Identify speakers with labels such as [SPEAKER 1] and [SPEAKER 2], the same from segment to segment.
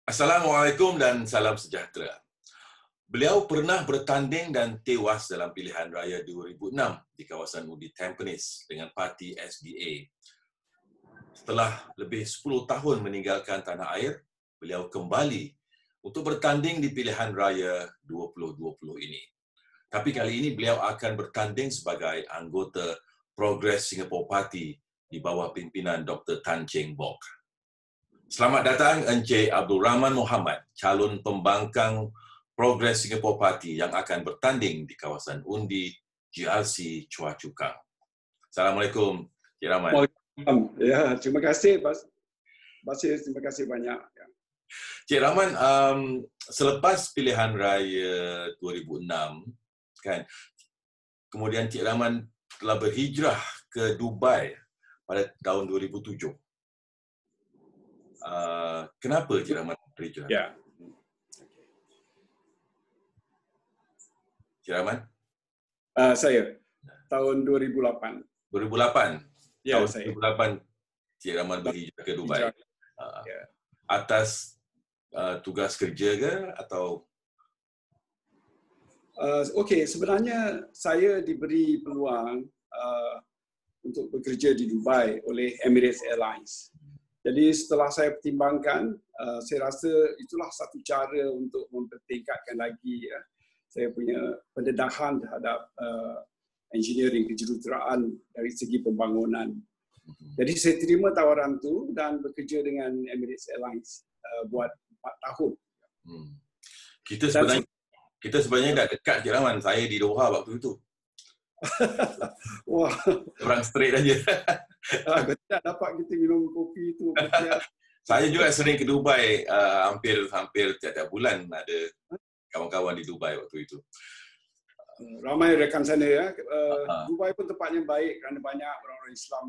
[SPEAKER 1] Assalamualaikum dan salam sejahtera. Beliau pernah bertanding dan tewas dalam pilihan raya 2006 di kawasan Undi Tampines dengan parti SDA. Setelah lebih 10 tahun meninggalkan tanah air, beliau kembali untuk bertanding di pilihan raya 2020 ini. Tapi kali ini beliau akan bertanding sebagai anggota Progress Singapore Party di bawah pimpinan Dr. Tan Cheng Bock. Selamat datang Encik Abdul Rahman Mohamad, calon pembangkang Progress Singapore Party yang akan bertanding di kawasan Undi GRC Choa Chu Kang. Assalamualaikum, Encik Rahman.
[SPEAKER 2] Ya, terima kasih, Basir. Terima kasih banyak.
[SPEAKER 1] Encik Rahman, selepas pilihan raya 2006, kan, kemudian Encik Rahman telah berhijrah ke Dubai pada tahun 2007. Kenapa Encik Rahman berhijrah?
[SPEAKER 2] Ya.
[SPEAKER 1] Encik Rahman?
[SPEAKER 2] Saya tahun 2008.
[SPEAKER 1] 2008.
[SPEAKER 2] Ya,
[SPEAKER 1] tahun
[SPEAKER 2] saya.
[SPEAKER 1] 2008 Encik Rahman berhijrah ke Dubai.
[SPEAKER 2] Ya.
[SPEAKER 1] Atas tugas kerja ke atau?
[SPEAKER 2] Okey, sebenarnya saya diberi peluang untuk bekerja di Dubai oleh Emirates Airlines. Jadi setelah saya pertimbangkan, saya rasa itulah satu cara untuk mempertingkatkan lagi saya punya pendedahan terhadap engineering kejuruteraan dari segi pembangunan. Jadi saya terima tawaran itu dan bekerja dengan Emirates Airlines buat 4 tahun.
[SPEAKER 1] Kita sebenarnya dah dekat Encik Rahman. Saya di Doha waktu itu.
[SPEAKER 2] Wah,
[SPEAKER 1] orang straight aja.
[SPEAKER 2] tak dapat kita minum kopi itu.
[SPEAKER 1] Saya juga sering ke Dubai, hampir tiap-tiap bulan ada kawan-kawan di Dubai waktu itu.
[SPEAKER 2] Ramai rekan sana ya. Dubai pun tempatnya baik kerana banyak orang-orang Islam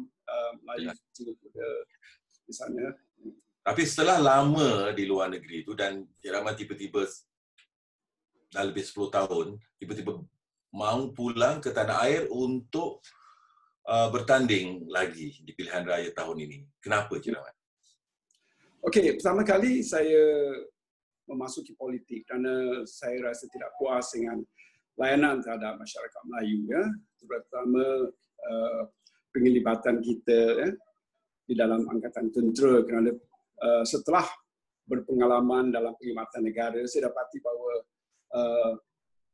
[SPEAKER 2] Melayu di sana.
[SPEAKER 1] Tapi setelah lama di luar negeri itu dan Encik Rahman tiba-tiba dah lebih 10 tahun, tiba-tiba mahu pulang ke tanah air untuk bertanding lagi di pilihan raya tahun ini. Kenapa Encik Rahman?
[SPEAKER 2] Okey, pertama kali saya memasuki politik kerana saya rasa tidak puas dengan layanan terhadap masyarakat Melayu, ya, terutama penglibatan kita di dalam angkatan tentera, kerana setelah berpengalaman dalam perkhidmatan negara, saya dapati bahawa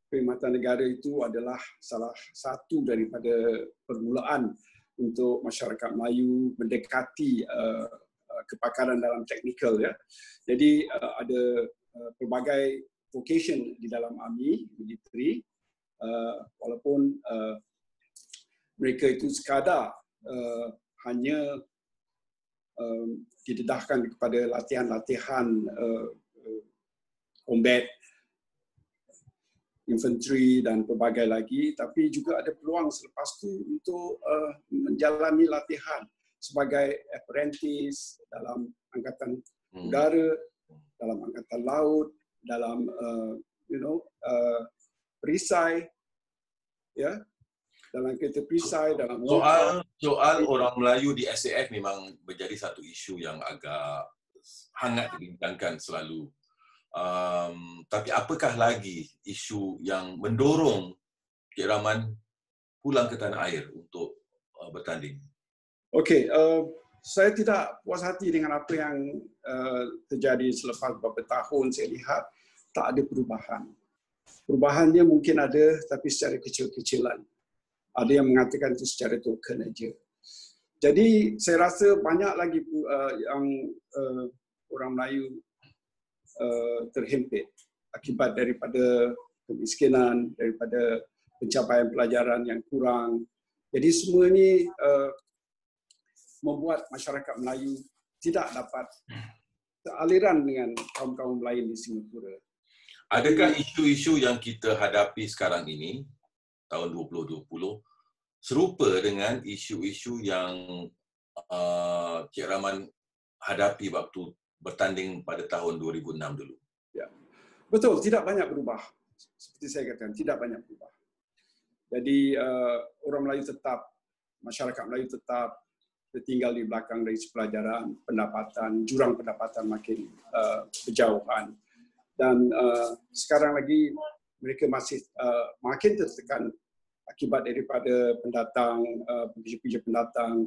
[SPEAKER 2] perkhidmatan negara itu adalah salah satu daripada permulaan untuk masyarakat Melayu mendekati kepakaran dalam teknikal, ya. Jadi ada pelbagai vocation di dalam army, military, walaupun mereka itu sekadar hanya didedahkan kepada latihan-latihan combat, infantry dan pelbagai lagi, tapi juga ada peluang selepas itu untuk menjalani latihan sebagai apprentice dalam angkatan udara, dalam angkatan laut, dalam perisai, ya, dalam kereta perisai, dalam
[SPEAKER 1] soal orang Melayu di SAF memang menjadi satu isu yang agak hangat dibincangkan selalu. Tapi apakah lagi isu yang mendorong Encik Rahman pulang ke tanah air untuk bertanding?
[SPEAKER 2] Okey, saya tidak puas hati dengan apa yang terjadi selepas beberapa tahun. Saya lihat tak ada perubahan. Perubahannya mungkin ada, tapi secara kecil-kecilan. Ada yang mengatakan itu secara token saja. Jadi saya rasa banyak lagi yang orang Melayu terhimpit akibat daripada kemiskinan, daripada pencapaian pelajaran yang kurang. Jadi semua ini membuat masyarakat Melayu tidak dapat aliran dengan kaum-kaum lain di Singapura.
[SPEAKER 1] Adakah isu-isu yang kita hadapi sekarang ini, tahun 2020, serupa dengan isu-isu yang Encik Rahman hadapi waktu bertanding pada tahun 2006 dulu?
[SPEAKER 2] Ya. Betul, tidak banyak berubah. Seperti saya katakan, tidak banyak berubah. Jadi orang Melayu tetap, masyarakat Melayu tetap tertinggal di belakang dari pelajaran, pendapatan, jurang pendapatan makin berjauhan. Dan sekarang lagi mereka masih makin tertekan akibat daripada pendatang, pekerja-pekerja pendatang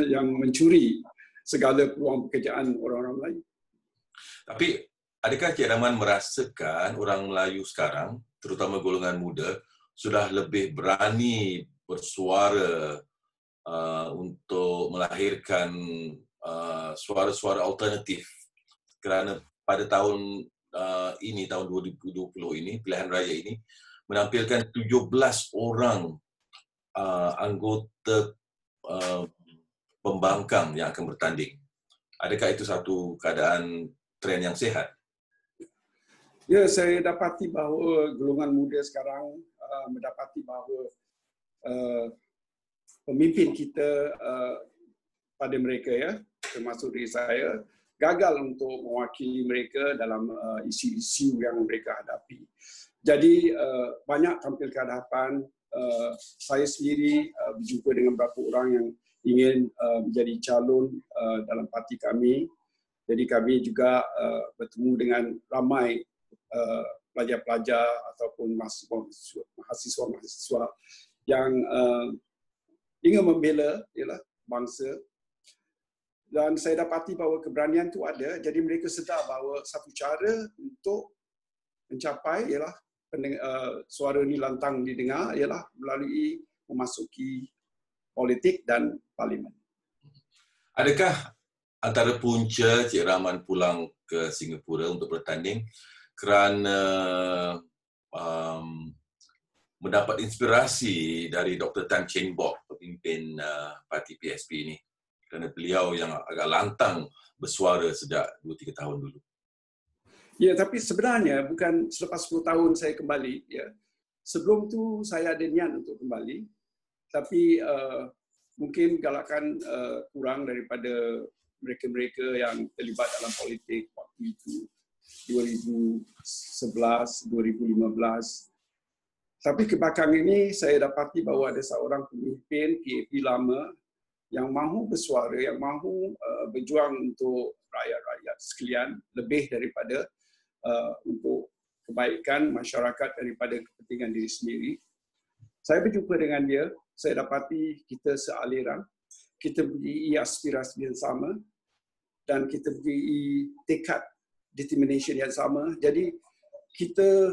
[SPEAKER 2] yang mencuri segala peluang pekerjaan orang-orang Melayu.
[SPEAKER 1] Tapi adakah Cik Rahman merasakan orang Melayu sekarang, terutama golongan muda, sudah lebih berani bersuara untuk melahirkan suara-suara alternatif? Kerana pada tahun ini, tahun 2020 ini, pilihan raya ini, menampilkan 17 orang anggota pembangkang yang akan bertanding. Adakah itu satu keadaan tren yang sihat?
[SPEAKER 2] Ya, saya dapati bahawa golongan muda sekarang mendapati bahawa pemimpin kita pada mereka, ya, termasuk diri saya, gagal untuk mewakili mereka dalam isu-isu yang mereka hadapi. Jadi banyak tampil ke hadapan. Saya sendiri berjumpa dengan beberapa orang yang ingin menjadi calon dalam parti kami. Jadi kami juga bertemu dengan ramai pelajar-pelajar ataupun mahasiswa-mahasiswa yang ingin membela bangsa. Dan saya dapati bahawa keberanian itu ada, jadi mereka sedar bahawa satu cara untuk mencapai ialah suara ini lantang didengar ialah melalui memasuki politik dan parlimen.
[SPEAKER 1] Adakah antara punca Cik Rahman pulang ke Singapura untuk bertanding kerana mendapat inspirasi dari Dr. Tan Cheng Bock, pemimpin parti PSP ini? Kerana beliau yang agak lantang bersuara sejak 2-3 tahun dulu.
[SPEAKER 2] Ya, tapi sebenarnya bukan selepas 10 tahun saya kembali. Ya. Sebelum tu saya ada niat untuk kembali, tapi mungkin galakan kurang daripada mereka-mereka yang terlibat dalam politik waktu itu, 2011, 2015. Tapi kebelakang ini saya dapati bahawa ada seorang pemimpin PAP lama yang mahu bersuara, yang mahu berjuang untuk rakyat-rakyat sekalian lebih daripada untuk kebaikan masyarakat daripada kepentingan diri sendiri. Saya berjumpa dengan dia, saya dapati kita sealiran, kita mempunyai aspirasi yang sama dan kita mempunyai tekad determination yang sama. Jadi kita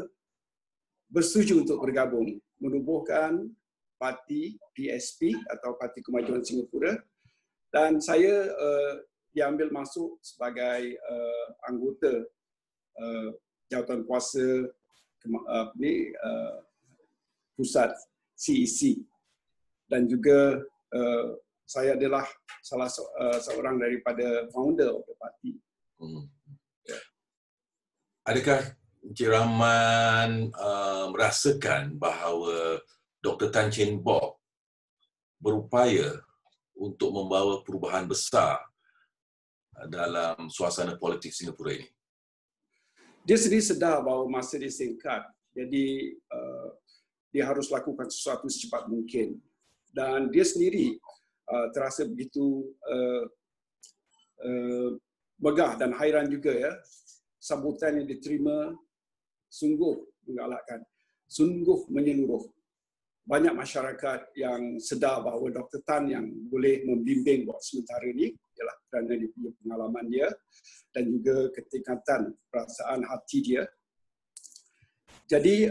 [SPEAKER 2] bersetuju untuk bergabung, menubuhkan parti PSP atau Parti Kemajuan Singapura, dan saya diambil masuk sebagai anggota jawatan kuasa pusat CEC, dan juga saya adalah salah seorang daripada founder of the party.
[SPEAKER 1] Adakah Encik Rahman merasakan bahawa Dr. Tan Cheng Bock berupaya untuk membawa perubahan besar dalam suasana politik Singapura ini?
[SPEAKER 2] Dia sendiri sedar bahawa masa dia singkat, jadi dia harus lakukan sesuatu secepat mungkin. Dan dia sendiri terasa begitu megah dan hairan juga, ya. Sambutan yang diterima sungguh menggalakkan, sungguh menyeluruh. Banyak masyarakat yang sedar bahawa Dr. Tan yang boleh membimbing buat sementara ini ialah kerana dia punya pengalaman dia dan juga ketekatan perasaan hati dia. Jadi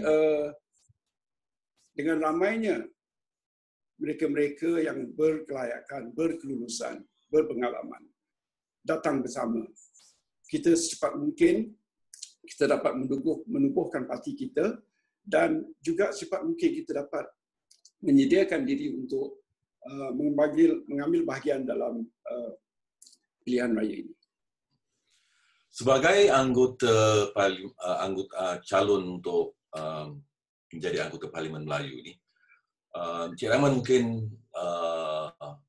[SPEAKER 2] dengan ramainya mereka-mereka yang berkelayakan, berkelulusan, berpengalaman datang bersama, kita secepat mungkin kita dapat menubuhkan parti kita dan juga secepat mungkin kita dapat menyediakan diri untuk mengambil bahagian dalam pilihan raya ini.
[SPEAKER 1] Sebagai anggota calon untuk menjadi anggota Parlimen Melayu ini, Encik Rahman mungkin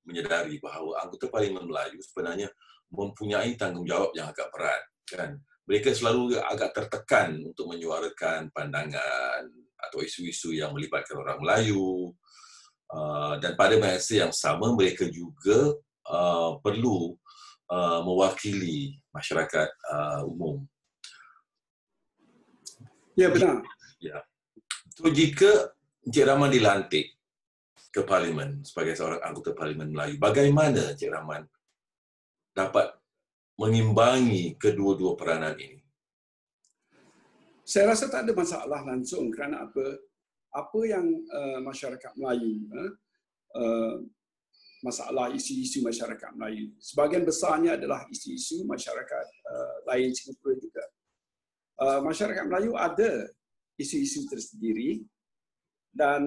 [SPEAKER 1] menyedari bahawa anggota Parlimen Melayu sebenarnya mempunyai tanggungjawab yang agak berat, kan? Mereka selalu agak tertekan untuk menyuarakan pandangan atau isu-isu yang melibatkan orang Melayu, Dan pada masa yang sama mereka juga perlu mewakili masyarakat umum.
[SPEAKER 2] Ya, benar.
[SPEAKER 1] Ya. So, jika Encik Rahman dilantik ke Parlimen sebagai seorang anggota Parlimen Melayu, bagaimana Encik Rahman dapat mengimbangi kedua-dua peranan ini?
[SPEAKER 2] Saya rasa tak ada masalah langsung kerana apa yang masyarakat Melayu, masalah isu-isu masyarakat Melayu, sebahagian besarnya adalah isu-isu masyarakat lain Singapura juga. Masyarakat Melayu ada isu-isu tersendiri dan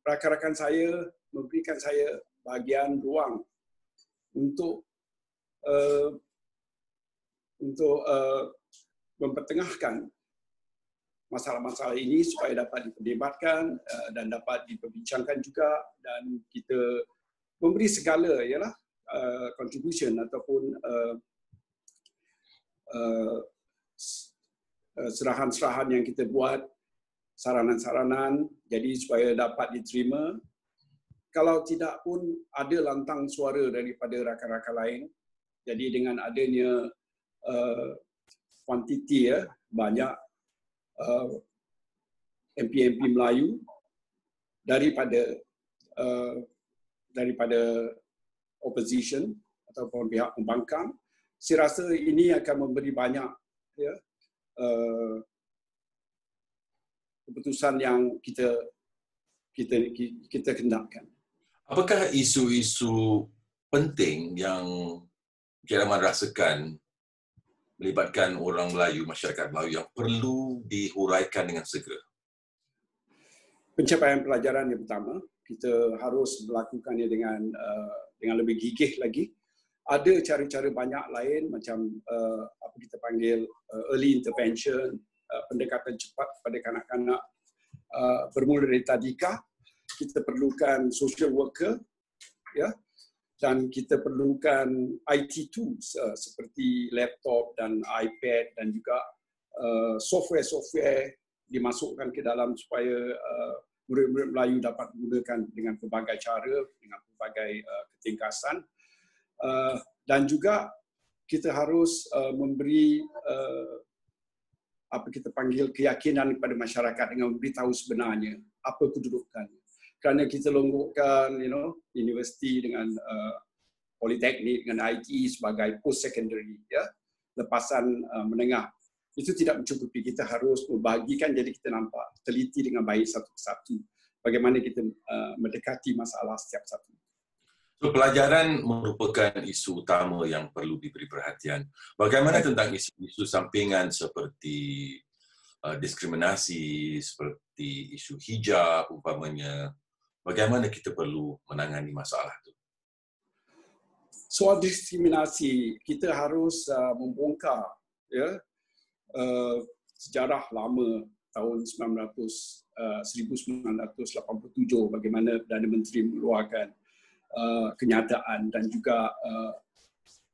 [SPEAKER 2] rakan-rakan saya memberikan saya bahagian ruang untuk mempertengahkan masalah-masalah ini supaya dapat diperdebatkan dan dapat diperbincangkan juga, dan kita memberi segala ialah contribution ataupun serahan-serahan yang kita buat, saranan-saranan, jadi supaya dapat diterima. Kalau tidak pun ada lantang suara daripada rakan-rakan lain. Jadi dengan adanya kuantiti banyak MP-MP Melayu daripada opposition ataupun pihak pembangkang, saya rasa ini akan memberi banyak keputusan yang kita kendakkan.
[SPEAKER 1] Apakah isu-isu penting yang Encik Rahman rasakan melibatkan orang Melayu, masyarakat Melayu yang perlu dihuraikan dengan segera?
[SPEAKER 2] Pencapaian pelajaran yang pertama, kita harus melakukannya dengan lebih gigih lagi. Ada cara-cara banyak lain macam apa kita panggil early intervention, pendekatan cepat kepada kanak-kanak bermula dari tadika. Kita perlukan social worker, ya, dan kita perlukan IT tools seperti laptop dan iPad dan juga software-software dimasukkan ke dalam supaya murid-murid Melayu dapat menggunakan dengan pelbagai cara, dengan pelbagai ketingkasan. Dan juga kita harus memberi apa kita panggil keyakinan kepada masyarakat dengan memberitahu sebenarnya apa kedudukannya. Kerana kita longgokkan, universiti dengan politeknik, dengan ITE sebagai post secondary, ya, lepasan menengah. Itu tidak mencukupi. Kita harus membahagikan, jadi kita nampak teliti dengan baik satu persatu bagaimana kita mendekati masalah setiap satu.
[SPEAKER 1] So, pelajaran merupakan isu utama yang perlu diberi perhatian. Bagaimana tentang isu-isu sampingan seperti diskriminasi, seperti isu hijab umpamanya? Bagaimana kita perlu menangani masalah itu?
[SPEAKER 2] Soal diskriminasi, kita harus membongkar, ya, sejarah lama tahun 1987 bagaimana Perdana Menteri mengeluarkan kenyataan, dan juga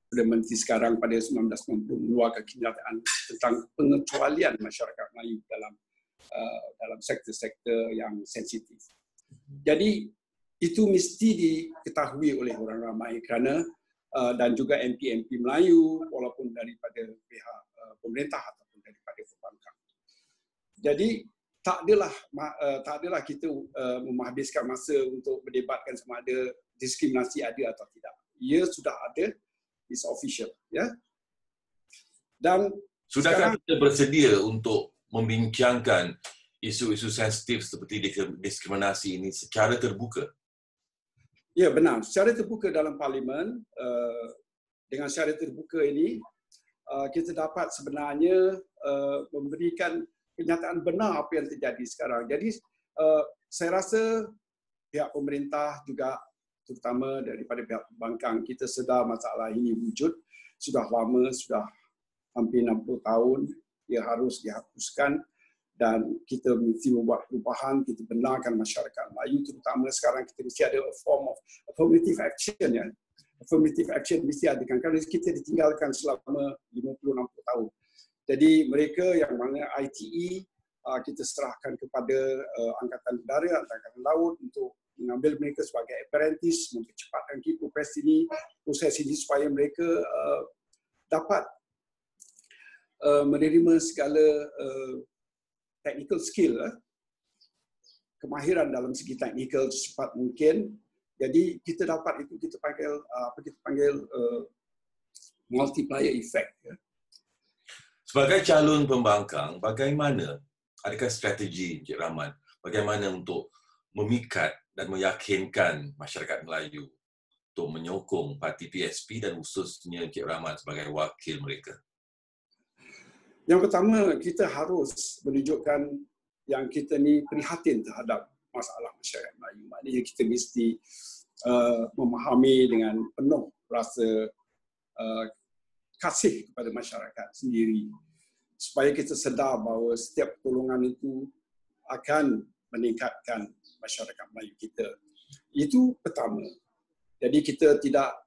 [SPEAKER 2] Perdana Menteri sekarang pada 1990 mengeluarkan kenyataan tentang pengecualian masyarakat Melayu dalam sektor-sektor yang sensitif. Jadi itu mesti diketahui oleh orang ramai kerana dan juga MP-MP Melayu walaupun daripada pihak pemerintah ataupun daripada pembangkang. Jadi tak adalah kita menghabiskan masa untuk berdebatkan sama ada diskriminasi ada atau tidak. Ia sudah ada, is official, ya. Dan
[SPEAKER 1] sudahkah kita bersedia untuk membincangkan isu-isu sensitif seperti diskriminasi ini secara terbuka?
[SPEAKER 2] Ya, benar. Secara terbuka dalam Parlimen, dengan secara terbuka ini, kita dapat sebenarnya memberikan kenyataan benar apa yang terjadi sekarang. Jadi, saya rasa pihak pemerintah juga, terutama daripada pihak pembangkang, kita sedar masalah ini wujud. Sudah lama, sudah hampir 60 tahun, ia harus dihapuskan. Dan kita mesti membuat perubahan, kita benarkan masyarakat Melayu, terutama sekarang kita mesti ada a form of affirmative action, ya. Affirmative action mesti ada, kerana kita ditinggalkan selama 50-60 tahun. Jadi mereka yang mana ITE, kita serahkan kepada Angkatan Udara, Angkatan Laut untuk mengambil mereka sebagai apprentice, mempercepatkan proses ini supaya mereka dapat menerima segala technical skill, kemahiran dalam segi teknikal secepat mungkin. Jadi kita dapat itu kita panggil multiplier effect.
[SPEAKER 1] Sebagai calon pembangkang, bagaimana, adakah strategi Encik Rahman, bagaimana untuk memikat dan meyakinkan masyarakat Melayu untuk menyokong parti PSP dan khususnya Encik Rahman sebagai wakil mereka?
[SPEAKER 2] Yang pertama, kita harus menunjukkan yang kita ni prihatin terhadap masalah masyarakat Melayu. Maknanya kita mesti memahami dengan penuh rasa kasih kepada masyarakat sendiri. Supaya kita sedar bahawa setiap pertolongan itu akan meningkatkan masyarakat Melayu kita. Itu pertama. Jadi kita tidak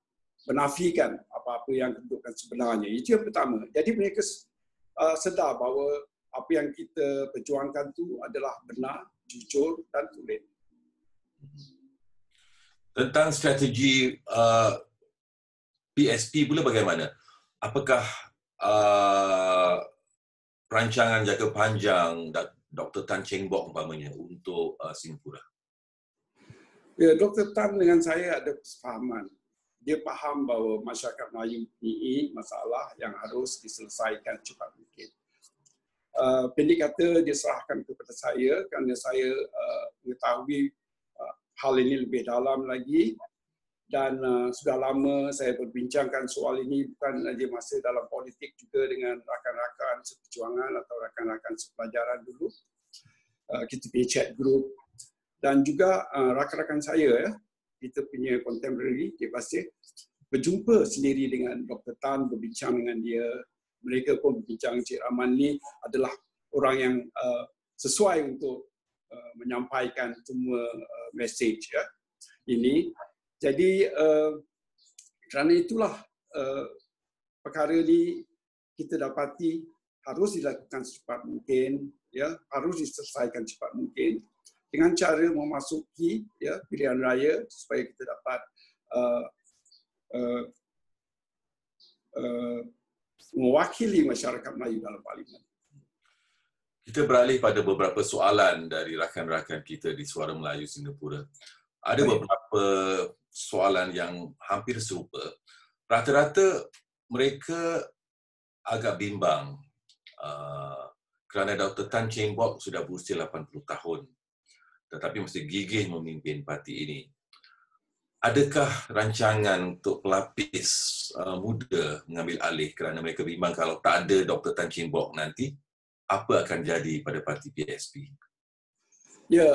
[SPEAKER 2] menafikan apa-apa yang kedudukan sebenarnya. Itu yang pertama. Jadi mereka sedar bahawa apa yang kita perjuangkan itu adalah benar, jujur dan tulen.
[SPEAKER 1] Tentang strategi PSP pula bagaimana? Apakah rancangan jangka panjang Dr. Tan Cheng Bock umpamanya untuk Singapura?
[SPEAKER 2] Ya, Dr. Tan dengan saya ada kesepahaman. Dia faham bahawa masyarakat Melayu ini masalah yang harus diselesaikan cepat mungkin. Pendek kata dia serahkan kepada saya kerana saya mengetahui hal ini lebih dalam lagi dan sudah lama saya berbincangkan soal ini bukan saja masa dalam politik juga dengan rakan-rakan seperjuangan atau rakan-rakan sepelajaran dulu. Kita punya chat group dan juga rakan-rakan saya kita punya contemporary dia pasti berjumpa sendiri dengan Dr. Tan, berbincang dengan dia. Mereka pun berbincang Encik Rahman ni adalah orang yang sesuai untuk menyampaikan semua message ini. Jadi kerana itulah perkara ni kita dapati harus dilakukan secepat mungkin, harus diselesaikan cepat mungkin dengan cara memasuki pilihan raya supaya kita dapat mewakili masyarakat Melayu dalam parlimen.
[SPEAKER 1] Kita beralih pada beberapa soalan dari rakan-rakan kita di Suara Melayu Singapura. Ada beberapa soalan yang hampir serupa. Rata-rata mereka agak bimbang kerana Dr. Tan Cheng Bock sudah berusia 80 tahun tetapi masih gigih memimpin parti ini. Adakah rancangan untuk pelapis muda mengambil alih kerana mereka bimbang kalau tak ada Dr. Tan Cheng Bock nanti, apa akan jadi pada parti PSP?
[SPEAKER 2] Ya,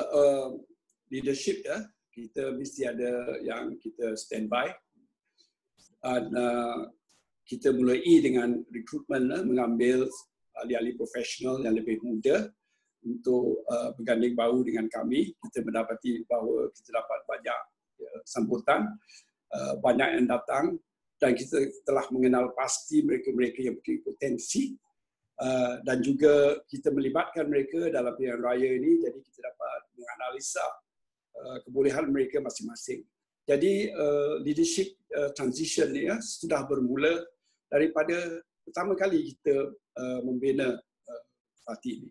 [SPEAKER 2] leadership kita mesti ada yang kita standby. Dan kita mulai dengan rekrutmen mengambil ahli-ahli profesional yang lebih muda untuk berganding bahu dengan kami. Kita mendapati bahawa kita dapat banyak sambutan, banyak yang datang dan kita telah mengenal pasti mereka-mereka yang mempunyai potensi dan juga kita melibatkan mereka dalam pilihan raya ini, jadi kita dapat menganalisa kebolehan mereka masing-masing. Jadi leadership transition ni sudah bermula daripada pertama kali kita membina parti ini.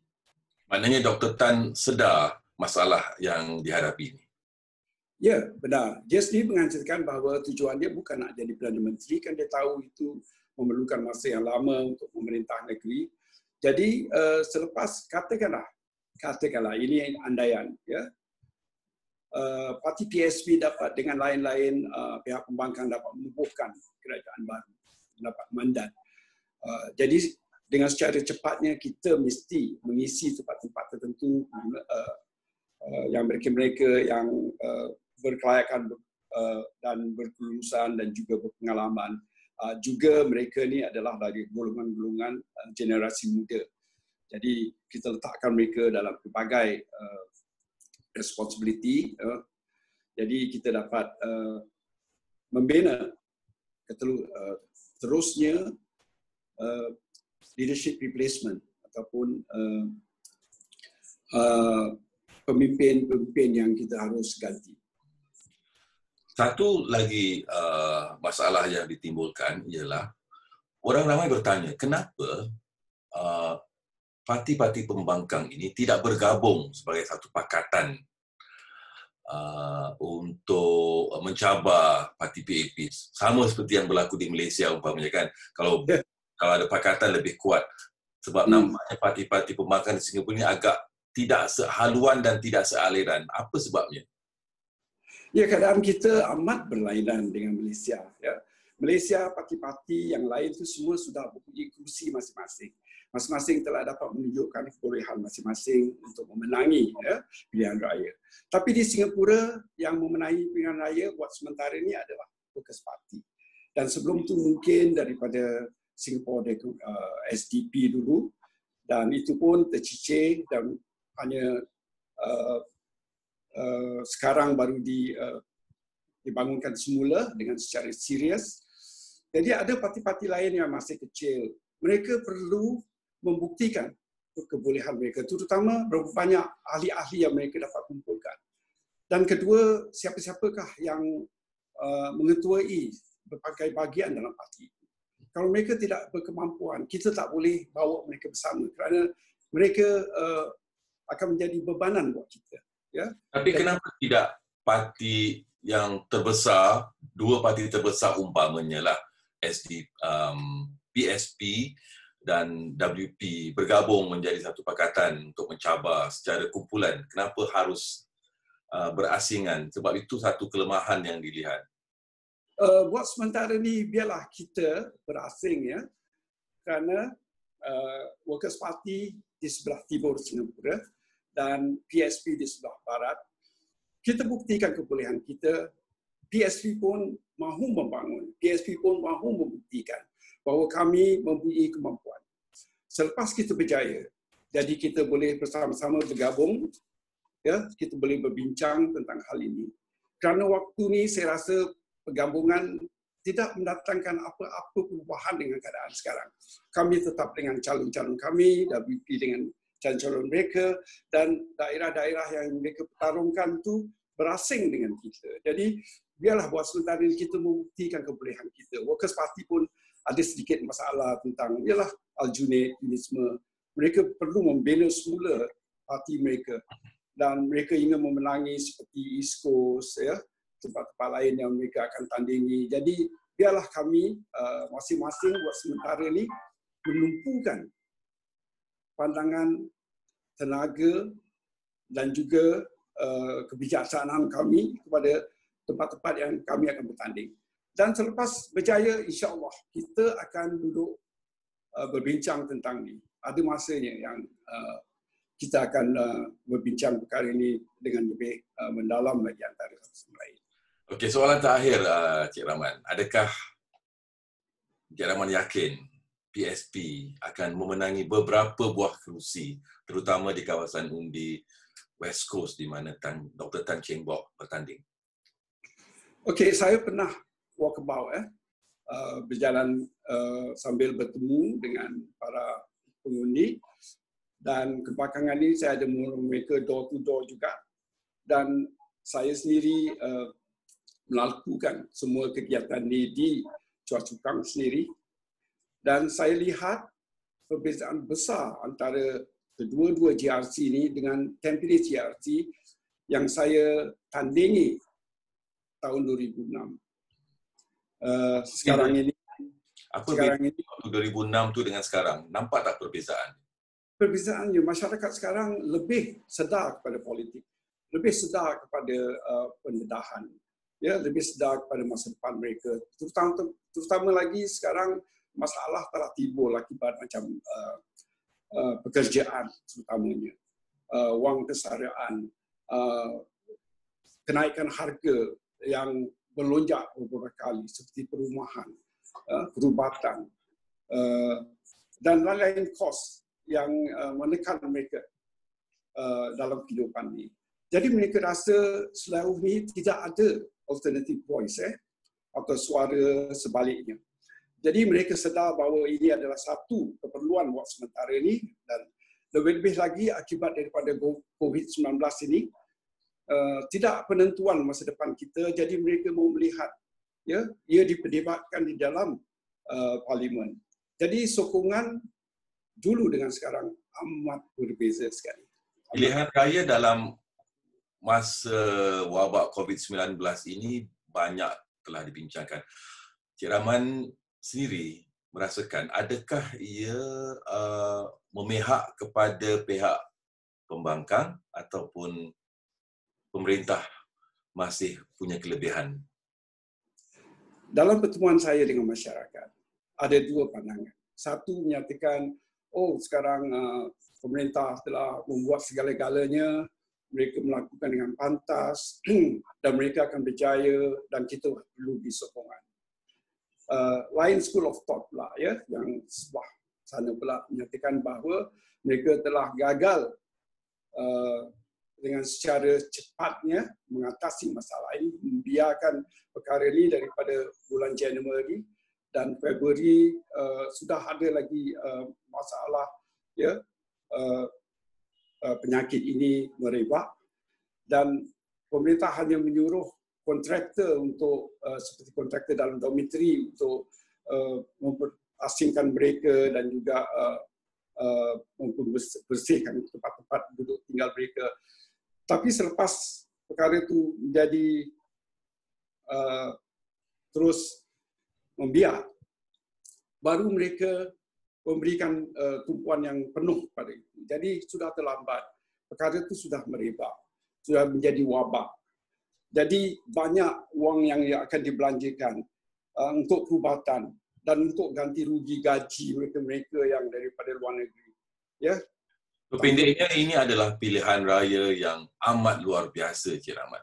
[SPEAKER 1] Maknanya Dr. Tan sedar masalah yang dihadapi ini.
[SPEAKER 2] Ya, benar. Dia sendiri mengatakan bahawa tujuan dia bukan nak jadi Perdana Menteri, kan dia tahu itu memerlukan masa yang lama untuk memerintah negeri. Jadi selepas katakanlah ini andaian, parti PSP dapat dengan lain-lain pihak pembangkang dapat menubuhkan kerajaan baru, dapat mandat. Jadi dengan secara cepatnya kita mesti mengisi tempat-tempat tertentu yang mereka-mereka yang berkelayakan dan berkelulusan dan juga berpengalaman. Juga mereka ni adalah dari golongan-golongan generasi muda. Jadi kita letakkan mereka dalam pelbagai responsibility. Jadi kita dapat membina terusnya leadership replacement ataupun pemimpin-pemimpin yang kita harus ganti.
[SPEAKER 1] Satu lagi masalah yang ditimbulkan ialah orang ramai bertanya, kenapa parti-parti pembangkang ini tidak bergabung sebagai satu pakatan untuk mencabar parti PAP. Sama seperti yang berlaku di Malaysia umpamanya kan. Kalau ada pakatan lebih kuat. Sebab nampaknya parti-parti pembangkang di Singapura ini agak tidak sehaluan dan tidak sealiran. Apa sebabnya?
[SPEAKER 2] Ya, keadaan kita amat berlainan dengan Malaysia. Ya. Malaysia, parti-parti yang lain itu semua sudah mempunyai kursi masing-masing. Masing-masing telah dapat menunjukkan kebolehan masing-masing untuk memenangi pilihan raya. Tapi di Singapura, yang memenangi pilihan raya buat sementara ini adalah Workers' Party. Dan sebelum itu mungkin daripada Singapore SDP dulu, dan itu pun tercicir dan hanya sekarang baru dibangunkan semula dengan secara serius. Jadi ada parti-parti lain yang masih kecil. Mereka perlu membuktikan kebolehan mereka, terutama berapa banyak ahli-ahli yang mereka dapat kumpulkan. Dan kedua, siapa-siapakah yang mengetuai berbagai bahagian dalam parti. Kalau mereka tidak berkemampuan, kita tak boleh bawa mereka bersama kerana mereka akan menjadi bebanan buat kita. Ya.
[SPEAKER 1] Tapi kenapa tidak parti yang terbesar, dua parti terbesar umpamanya lah, PSP dan WP bergabung menjadi satu pakatan untuk mencabar secara kumpulan? Kenapa harus berasingan? Sebab itu satu kelemahan yang dilihat.
[SPEAKER 2] Buat sementara ni biarlah kita berasing, ya, kerana Workers' Party di sebelah timur Singapura dan PSP di sebelah barat. Kita buktikan kebolehan kita. PSP pun mahu membangun. PSP pun mahu membuktikan bahawa kami mempunyai kemampuan. Selepas kita berjaya, jadi kita boleh bersama-sama bergabung, ya, kita boleh berbincang tentang hal ini. Kerana waktu ni saya rasa pergabungan tidak mendatangkan apa-apa perubahan dengan keadaan sekarang. Kami tetap dengan calon-calon kami, WP dengan calon-calon mereka, dan daerah-daerah yang mereka pertarungkan tu berasing dengan kita. Jadi biarlah buat sementara ini kita membuktikan kebolehan kita. Workers' Party pun ada sedikit masalah tentang ialah Aljunied, Unisme. Mereka perlu membina semula parti mereka dan mereka ingin memenangi seperti East Coast, ya, tempat-tempat lain yang mereka akan tandingi. Jadi biarlah kami masing-masing buat sementara ini menumpukan pandangan, tenaga dan juga kebijaksanaan kami kepada tempat-tempat yang kami akan bertanding. Dan selepas berjaya, insya-Allah kita akan duduk berbincang tentang ini. Ada masanya yang kita akan berbincang perkara ini dengan lebih mendalam lagi antara satu sama lain.
[SPEAKER 1] Okey, soalan terakhir, Cik Rahman. Adakah Cik Rahman yakin PSP akan memenangi beberapa buah kerusi, terutama di kawasan undi West Coast di mana Dr. Tan Cheng Bock bertanding?
[SPEAKER 2] Okey, saya pernah walkabout, berjalan sambil bertemu dengan para pengundi, dan kebelakangan ini saya ada mengurung mereka door to door juga, dan saya sendiri melakukan semua kegiatan ini di Chua Chu Kang sendiri, dan saya lihat perbezaan besar antara kedua-dua GRC ini dengan Tampines GRC yang saya tandingi tahun 2006. Sekarang ini,
[SPEAKER 1] sekarang ini 2006 tu dengan sekarang, nampak tak perbezaan?
[SPEAKER 2] Perbezaannya, masyarakat sekarang lebih sedar kepada politik, lebih sedar kepada pendedahan, ya, lebih sedar kepada masa depan mereka. Terutama lagi sekarang masalah telah timbul akibat macam pekerjaan, terutamanya wang kesarian, kenaikan harga yang melonjak beberapa kali seperti perumahan, perubatan dan lain-lain kos yang menekan mereka dalam kehidupan ini. Jadi mereka rasa sejauh ini tidak ada alternative voice atau suara sebaliknya. Jadi mereka sedar bahawa ini adalah satu keperluan buat sementara ini, dan lebih-lebih lagi akibat daripada COVID-19 ini, tidak penentuan masa depan kita, jadi mereka mau melihat ia diperdebatkan di dalam parlimen. Jadi sokongan dulu dengan sekarang amat berbeza sekali.
[SPEAKER 1] Pilihan raya dalam masa wabak COVID-19 ini banyak telah dibincangkan. Cik Rahman sendiri merasakan adakah ia memihak kepada pihak pembangkang ataupun pemerintah masih punya kelebihan?
[SPEAKER 2] Dalam pertemuan saya dengan masyarakat, ada dua pandangan. Satu menyatakan, sekarang pemerintah telah membuat segala-galanya, mereka melakukan dengan pantas dan mereka akan berjaya dan kita perlu disokongan. Lain school of thought pula, yang sebelah sana pula menyatakan bahawa mereka telah gagal dengan secara cepatnya mengatasi masalah ini, membiarkan perkara ini daripada bulan Januari dan Februari sudah ada lagi masalah penyakit ini merebak dan pemerintah hanya menyuruh kontraktor untuk seperti kontraktor dalam dormitory untuk memperasingkan mereka dan juga membersihkan tempat-tempat duduk tinggal mereka. Tapi selepas perkara itu menjadi terus membiak, baru mereka memberikan tumpuan yang penuh pada itu. Jadi sudah terlambat. Perkara itu sudah merebak, sudah menjadi wabak. Jadi banyak wang yang akan dibelanjakan untuk perubatan dan untuk ganti rugi gaji mereka-mereka yang daripada luar negeri.
[SPEAKER 1] Pendeknya ini adalah pilihan raya yang amat luar biasa, Cik Rahman.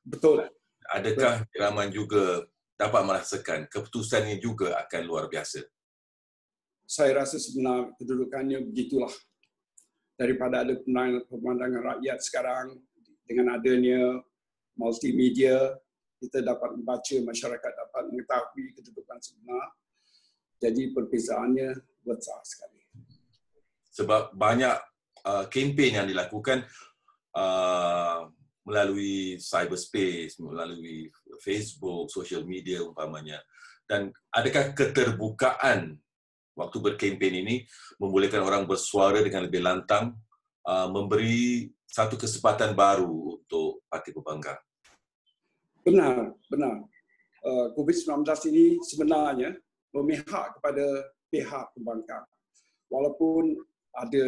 [SPEAKER 2] Betul.
[SPEAKER 1] Adakah Cik Rahman juga dapat merasakan keputusannya juga akan luar biasa?
[SPEAKER 2] Saya rasa sebenarnya kedudukannya begitulah. Daripada ada pemandangan rakyat sekarang, dengan adanya multimedia, kita dapat membaca, masyarakat dapat mengetahui kedudukan sebenar. Jadi perbezaannya besar sekali.
[SPEAKER 1] Sebab banyak kempen yang dilakukan melalui cyberspace, melalui Facebook, social media umpamanya. Dan adakah keterbukaan waktu berkempen ini membolehkan orang bersuara dengan lebih lantang, memberi satu kesempatan baru untuk parti pembangkang?
[SPEAKER 2] Benar. COVID-19 ini sebenarnya memihak kepada pihak pembangkang. Walaupun ada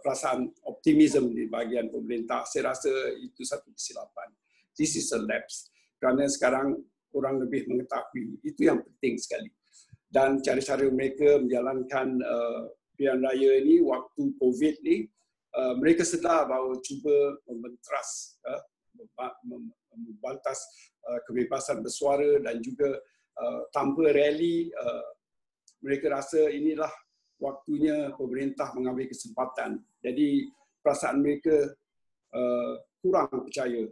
[SPEAKER 2] perasaan optimisme di bahagian pemerintah, saya rasa itu satu kesilapan. This is a lapse. Kerana sekarang orang lebih mengetahui, itu yang penting sekali. Dan cara-cara mereka menjalankan pilihan raya ini waktu COVID ni, mereka sedar bahawa cuba membantas kebebasan bersuara dan juga tanpa rally, mereka rasa inilah waktunya pemerintah mengambil kesempatan. Jadi perasaan mereka kurang percaya,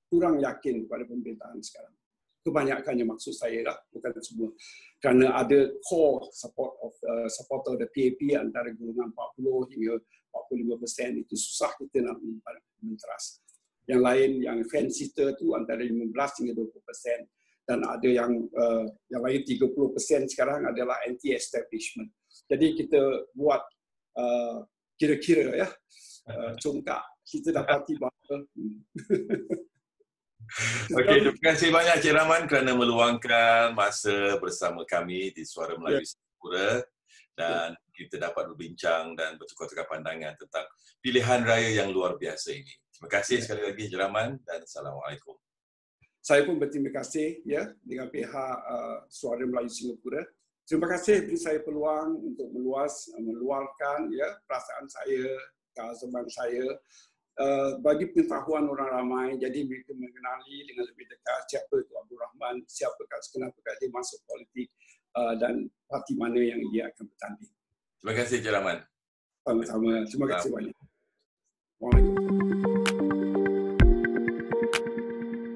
[SPEAKER 2] kurang yakin pada pemerintahan sekarang. Kebanyakannya maksud saya lah, bukan semua. Kerana ada core supporter the PAP antara golongan 40 hingga 45%, itu susah kita nak menteras. Yang lain, yang fan sister tu antara 15 hingga 20%. Dan ada yang lain 30% sekarang adalah anti-establishment. Jadi kita buat kira-kira congkak, kita dapati bahawa
[SPEAKER 1] Okey, terima kasih banyak Cik Rahman kerana meluangkan masa bersama kami di Suara Melayu Singapura dan kita dapat berbincang dan bertukar-tukar pandangan tentang pilihan raya yang luar biasa ini. Terima kasih sekali lagi Cik Rahman dan Assalamualaikum.
[SPEAKER 2] Saya pun berterima kasih dengan pihak Suara Melayu Singapura. Terima kasih beri saya peluang untuk meluarkan perasaan saya, keazaman saya bagi pengetahuan orang ramai. Jadi mereka mengenali dengan lebih dekat siapa itu Abdul Rahman, kenapa dia masuk politik dan parti mana yang dia akan bertanding.
[SPEAKER 1] Terima kasih Cik Rahman.
[SPEAKER 2] Sama-sama. Terima kasih banyak. Waalaikumsalam.